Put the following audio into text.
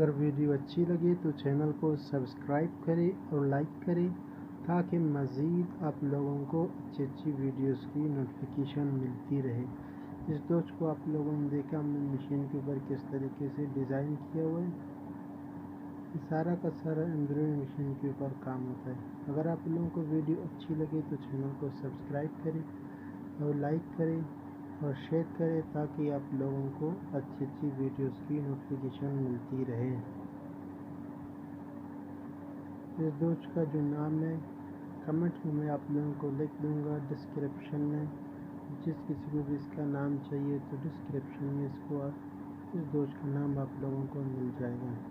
اگر ویڈیو اچھی لگے تو چینل کو سبسکرائب کریں اور لائک کریں تاکہ مزید آپ لوگوں کو اچھی اچھی ویڈیوز کی نوٹیفیکیشن ملتی رہے۔ اس دوست کو آپ لوگوں نے دیکھا ہم نے مشین کے اوپر کس طریقے سے ڈیزائن کیا ہوا ہے، یہ سارا کا سارا ایمبرائڈری مشین کے اوپر کام ہوتا ہے۔ اگر آپ لوگوں کو ویڈیو اچھی لگے تو چینل کو سبسکرائب کریں اور لائک کریں اور شیئر کریں تاکہ آپ لوگوں کو اچھی اچھی ویڈیوز کی نوٹیفیکیشن ملتی رہے۔ اس دوست کا جو نام ہے کمنٹ میں آپ لوگوں کو لکھ دوں گا ڈسکرپشن میں، جس کسی کو بھی اس کا نام چاہیے تو ڈسکرپشن میں اس دوست کا نام آپ لوگوں کو مل جائے گا۔